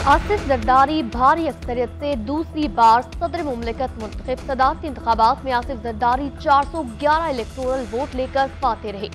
आसिफ जरदारी भारी अक्सरियत से दूसरी बार सदर मुमलिकत मुंतखब। सदारती इंतखाबात में आसिफ जरदारी 411 इलेक्टोरल वोट लेकर फाते रहे।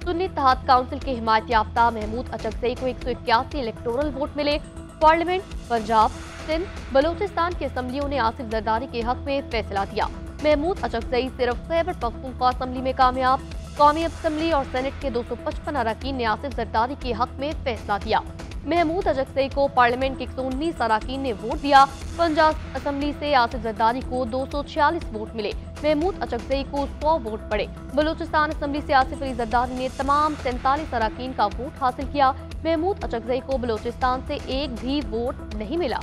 सुन्नी इत्तेहाद काउंसिल के हिमायत याफ्ता महमूद अचकजई को 181 इलेक्टोरल वोट मिले। पार्लियामेंट, पंजाब, सिंध, बलूचिस्तान की असम्बलियों ने आसिफ जरदारी के हक में फैसला दिया। महमूद अचकजई सिर्फ खैबर पख्तूनख्वा असम्बली में कामयाब। कौमी असम्बली और सेनेट के 255 अरकान ने आसिफ जरदारी के हक में फैसला दिया। महमूद अचकजई को पार्लियामेंट के 119 अरकान ने वोट दिया। पंजाब असम्बली से आसिफ जरदारी को 246 वोट मिले। महमूद अचकजई को 100 वोट पड़े। बलूचिस्तान असम्बली से आसिफ अली जरदारी ने तमाम 47 अरकान का वोट हासिल किया। महमूद अचकजई को बलूचिस्तान से एक भी वोट नहीं मिला।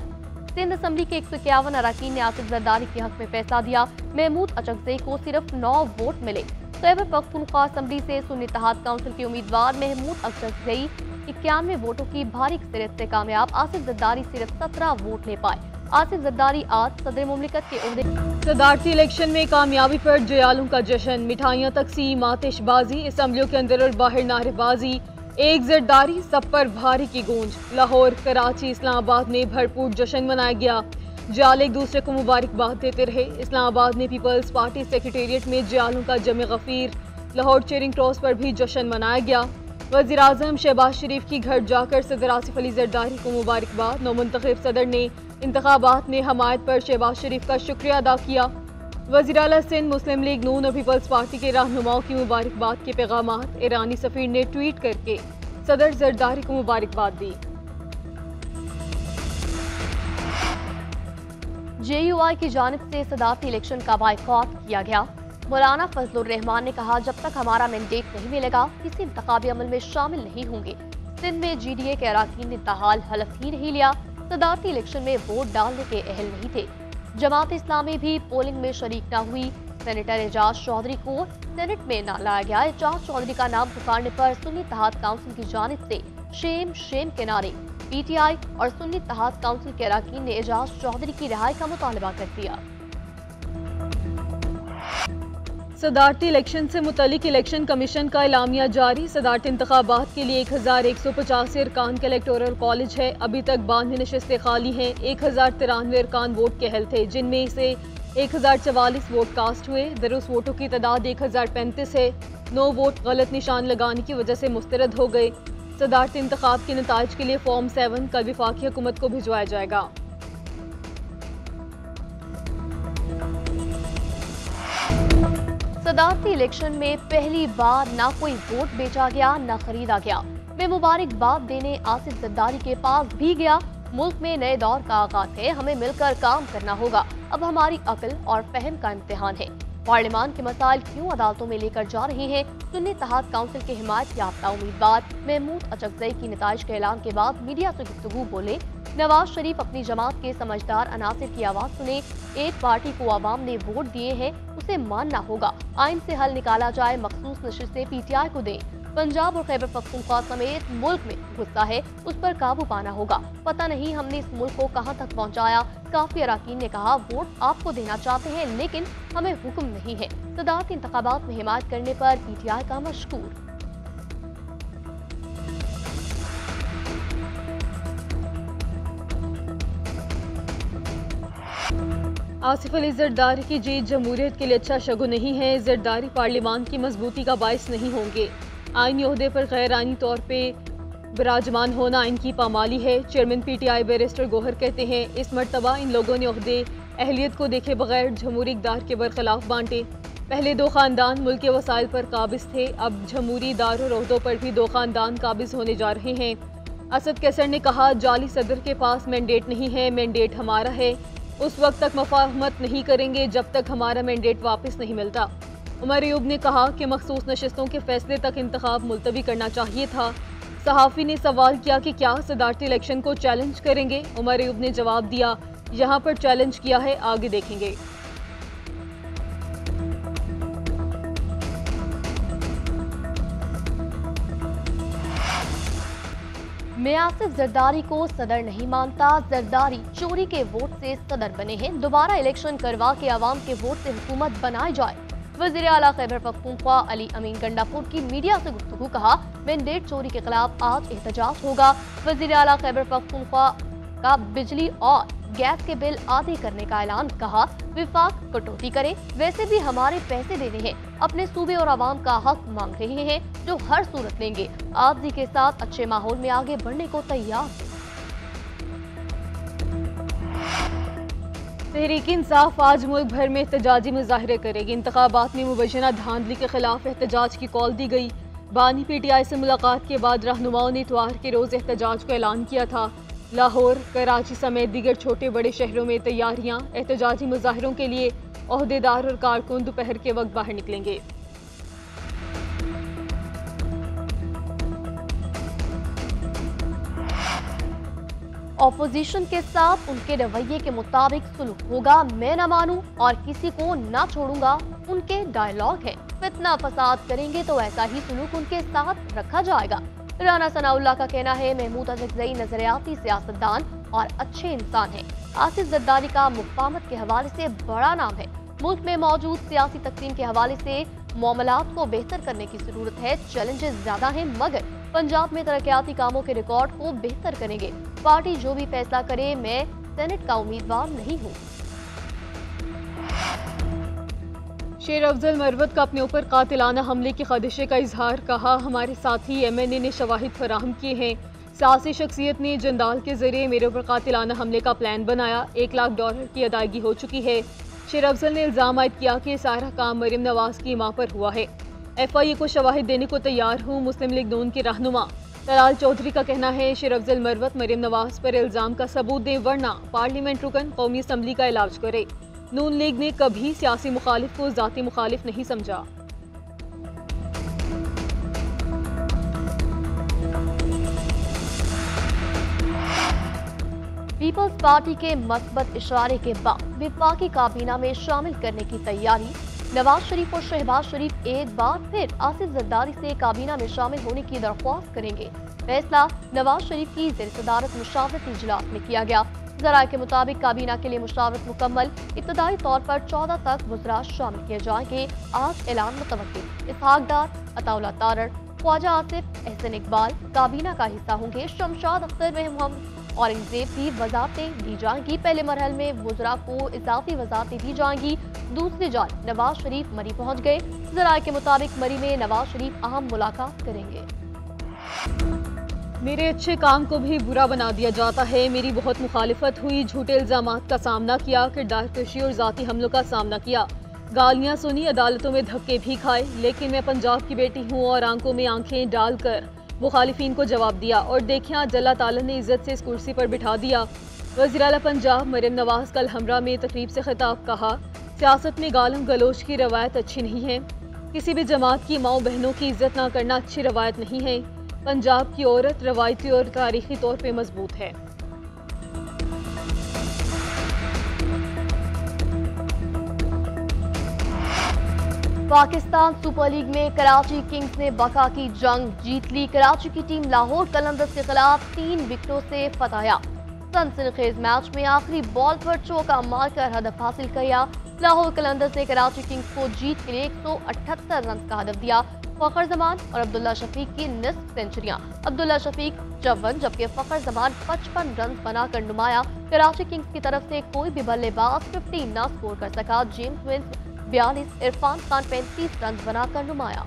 सिंध असम्बली के 151 अरकान ने आसिफ जरदारी के हक में फैसला दिया। महमूद अचकजई को सिर्फ 9 वोट मिले। खैबर पख्तूनख्वा असम्बली से सुन्नी इत्तेहाद काउंसिल के उम्मीदवार महमूद अचकजई 91 वोटों की भारी अक्सरियत से कामयाब। आसिफ जरदारी सिर्फ 17 वोट ले पाए। आसिफ जरदारी आज सदर मुमलिकत के ओहदे। सदारती इलेक्शन में कामयाबी पर जयालों का जश्न, मिठाइयाँ तकसीम, आतिशबाजी, असम्बलियों के अंदर और बाहर नारेबाजी, एक जरदारी सब पर भारी की गूंज। लाहौर, कराची, इस्लामाबाद में भरपूर जश्न मनाया गया। जयाल एक दूसरे को मुबारकबाद देते रहे। इस्लामाबाद में पीपल्स पार्टी सेक्रेटेरिएट में जयालों का जमे गफीर। लाहौर चेरिंग क्रॉस पर भी जश्न मनाया गया। वज़ीर आज़म शहबाज शरीफ की घर जाकर सदर आसिफ अली जरदारी को मुबारकबाद। नौमुंतखब सदर ने इंतखाबात में हमायत पर शहबाज शरीफ का शुक्रिया अदा किया। वज़ीर आला सिंध, मुस्लिम लीग नून और पीपल्स पार्टी के रहनुमाओं की मुबारकबाद के पैगामात। ईरानी सफीर ने ट्वीट करके सदर जरदारी को मुबारकबाद दी। JUI की जानिब से सदारती इलेक्शन का बायकॉट किया गया। मौलाना फजलुर रहमान ने कहा, जब तक हमारा मैंडेट नहीं मिलेगा किसी इंतखाबी अमल में शामिल नहीं होंगे। सिंध में GDA के अरकान ने ताहाल हलफ ही नहीं लिया। सदारती इलेक्शन में वोट डालने के अहल नहीं थे। जमात इस्लामी भी पोलिंग में शरीक न हुई। सेनेटर एजाज चौधरी को सेनेट में न लाया गया। एजाज चौधरी का नाम पुकारने पर सुन्नी इत्तेहाद काउंसिल की जानिब से शेम शेम के नारे। PTI और सुन्नी इत्तेहाद काउंसिल के अरकान ने एजाज चौधरी की रिहाई का मुतालबा कर दिया। सदारती इलेक्शन से मुतल्लिक इलेक्शन कमीशन का एलामिया जारी। सदारती इंतखाबात के लिए 1185 अरकान का इलेक्टोरल कॉलेज है। अभी तक 92 नशस्तें खाली हैं। 1093 अरकान वोट के अहल थे, जिनमें से 1044 वोट कास्ट हुए। दरुस्त वोटों की तादाद 1035 है। 9 वोट गलत निशान लगाने की वजह से मुस्तरद हो गए। सदारती इंतखाब के नताइज के लिए फॉर्म 7 कल वफाकी हुकूमत को भिजवाया जाएगा। सदारती इलेक्शन में पहली बार ना कोई वोट बेचा गया न खरीदा गया। मैं मुबारकबाद देने आसिफ जरदारी के पास भी गया। मुल्क में नए दौर का आगाज है, हमें मिलकर काम करना होगा। अब हमारी अक्ल और फहम का इम्तिहान है। पार्लियामान के मसाइल क्यों अदालतों में लेकर जा रहे हैं। सुन्नी इत्तेहाद काउंसिल के हिमायत याफ्ता उम्मीदवार महमूद अचकजई की नताइज के ऐलान के बाद मीडिया से गुफ्तगू बोले। नवाज शरीफ अपनी जमात के समझदार अनासिर की आवाज सुने। एक पार्टी को आवाम ने वोट दिए हैं, उसे मानना होगा। आइन से हल निकाला जाए, मखसूस नशिस्तें PTI को दें। पंजाब और खैबर पख्तूनख्वा समेत मुल्क में गुस्सा है, उस पर काबू पाना होगा। पता नहीं हमने इस मुल्क को कहां तक पहुंचाया। काफी अरकान ने कहा, वोट आपको देना चाहते हैं लेकिन हमें हुक्म नहीं है। सदारती इंतखाबात में हिमायत करने पर PTI का मशकूर। आसिफ अली जरदारी की जीत जमहूरियत के लिए अच्छा शगुन नहीं है। जरदारी पार्लियामान की मजबूती का बायस नहीं होंगे। आईनी ओहदे पर गैर आईनी तौर पर विराजमान होना इनकी पामाली है। चेयरमैन PTI बैरिस्टर गौहर कहते हैं, इस मरतबा इन लोगों ने ओहदे अहलियत को देखे बगैर जमहूरी इक़्तिदार के बरखिलाफ बांटे। पहले 2 खानदान मुल्क के वसाइल पर काबिज थे, अब जमहूरी इदारों और ओहदों पर भी 2 खानदान काबिज होने जा रहे हैं। असद कैसर ने कहा, जाली सदर के पास मैंडेट नहीं है, मैंडेट हमारा है। उस वक्त तक मुफाहमत नहीं करेंगे जब तक हमारा मैंडेट वापस नहीं मिलता। उमर अयूब ने कहा कि मखसूस नशिस्तों के फैसले तक इंतखाब मुलतवी करना चाहिए था। सहाफ़ी ने सवाल किया कि क्या सदारती इलेक्शन को चैलेंज करेंगे। उमर अयूब ने जवाब दिया, यहाँ पर चैलेंज किया है, आगे देखेंगे। मैं आसिफ जरदारी को सदर नहीं मानता। जरदारी चोरी के वोट से सदर बने हैं। दोबारा इलेक्शन करवा के आवाम के वोट से हुकूमत बनाई जाए। वज़ीर आला खैबर पख्तूनख्वा अली अमीन गंडापुर की मीडिया से गुफ्तगू। कहा, मैंडेट चोरी के खिलाफ आज एहतजाज होगा। वज़ीर आला खैबर पख्तूनख्वा का बिजली और गैस के बिल आदि करने का ऐलान। कहा, विफाक कटौती करे, वैसे भी हमारे पैसे देने हैं, अपने सूबे और आवाम का हक मांग रहे हैं जो हर सूरत लेंगे। आज़ादी के साथ अच्छे माहौल में आगे बढ़ने को तैयार हैं। तहरीक इंसाफ आज मुल्क भर में एहतजाजी मुजाहरे करेगी। इंतखाबात में मुबैना धांधली के खिलाफ एहतजाज की कॉल दी गई। बानी PTI से मुलाकात के बाद रहनुमाओं ने इतवार के रोज एहतजाज का ऐलान किया था। लाहौर, कराची समेत दीगर छोटे बड़े शहरों में तैयारियां। एहतजाजी मुजाहरों के लिए ओहदेदार और कारकुन दोपहर के वक्त बाहर निकलेंगे। ऑपोजिशन के साथ उनके रवैये के मुताबिक सुलूक होगा। मैं न मानूं और किसी को न छोड़ूंगा, उनके डायलॉग है। फितना फसाद करेंगे तो ऐसा ही सुलूक उनके साथ रखा जाएगा। राना सनाउल्लाह का कहना है, महमूद अजहज़ई नजरियाती सियासतदान और अच्छे इंसान है। आसिफ जरदारी का मुक़ामत के हवाले से बड़ा नाम है। मुल्क में मौजूद सियासी तक़सीम के हवाले से मामलात को बेहतर करने की जरूरत है। चैलेंजेस ज्यादा हैं, मगर पंजाब में तरक्याती कामों के रिकॉर्ड को बेहतर करेंगे। पार्टी जो भी फैसला करे, मैं सेनेट का उम्मीदवार नहीं हूँ। शेर अफजल मरवत का अपने ऊपर कातिलाना हमले की खदशे का इजहार। कहा, हमारे साथी MNA ने शवाहिद फराहम किए हैं। सियासी शख्सियत ने जंदाल के जरिए मेरे ऊपर कातिलाना हमले का प्लान बनाया। $1 लाख की अदायगी हो चुकी है। शेर अफजल ने इल्जाम आयद किया कि सारा काम मरियम नवाज की मां पर हुआ है। FIA को शवाहिद देने को तैयार हूँ। मुस्लिम लीग नून के रहनुमा तलाल चौधरी का कहना है, शेर अफजल मरवत मरियम नवाज पर इल्जाम का सबूत दें, वरना पार्लियामेंट रुकन कौमी असम्बली का इलाज करे। नून लीग ने कभी सियासी मुखालिफ को जाती मुखालिफ नहीं समझा। पीपल्स पार्टी के मस्बत इशारे के बाद विफाकी काबीना में शामिल करने की तैयारी। नवाज शरीफ और शहबाज शरीफ एक बार फिर आसिफ जरदारी से काबीना में शामिल होने की दरख्वास्त करेंगे। फैसला नवाज शरीफ की ज़ेर सदारत मुशावरती इजलास में किया गया। ज़राए के मुताबिक काबीना के लिए मुशावरत मुकम्मल। इब्तदाई तौर पर 14 तक वज़रा शामिल किए जाएंगे। आज ऐलान मुतवक्किल। इसहाक डार, अताउल्ला तारड़, ख्वाजा आसिफ, एहसन इकबाल काबीना का हिस्सा होंगे। शमशाद अख्तर में मोहम्मद औरंगजेब की वजारतें दी जाएंगी। पहले मरहल में वज़रा को इजाफी वजारतें दी जाएंगी। दूसरी जानिब नवाज शरीफ मरी पहुंच गए। ज़राए के मुताबिक मरी में नवाज शरीफ अहम मुलाकात करेंगे। मेरे अच्छे काम को भी बुरा बना दिया जाता है। मेरी बहुत मुखालिफत हुई, झूठे इल्जामात का सामना किया, किरदार कशी और जाती हमलों का सामना किया, गालियां सुनी, अदालतों में धक्के भी खाए, लेकिन मैं पंजाब की बेटी हूँ और आंखों में आंखें डालकर मुखालिफिन को जवाब दिया। और देखिए, आज अल्लाह ताला ने इज्जत से इस कुर्सी पर बिठा दिया। वज़ीर आला पंजाब मरियम नवाज कल हमरा में तकरीब से खिताब। कहा, सियासत में गालम गलोच की रवायत अच्छी नहीं है। किसी भी जमात की माओ बहनों की इज्जत ना करना अच्छी रवायत नहीं है। पंजाब की औरत रवायती और तारीखी तौर पे मजबूत है। पाकिस्तान सुपर लीग में कराची किंग्स ने बका की जंग जीत ली। कराची की टीम लाहौर कलंदर्स के खिलाफ 3 विकेटों से फतह। सनसनीखेज मैच में आखिरी बॉल पर चौका मारकर हदफ हासिल किया। लाहौर कलंदर्स ने कराची किंग्स को जीत के लिए 178 रन का हदफ दिया। फखर जमान और अब्दुल्ला शफीक की निस्फ सेंचुरियां। अब्दुल्ला शफीक 54 जबकि फखर जमान 55 रन बनाकर नुमाया। कराची किंग्स की तरफ से कोई भी बल्लेबाज 50 न स्कोर कर सका। James Vince 42, Irfan Khan 35 run बनाकर नुमाया।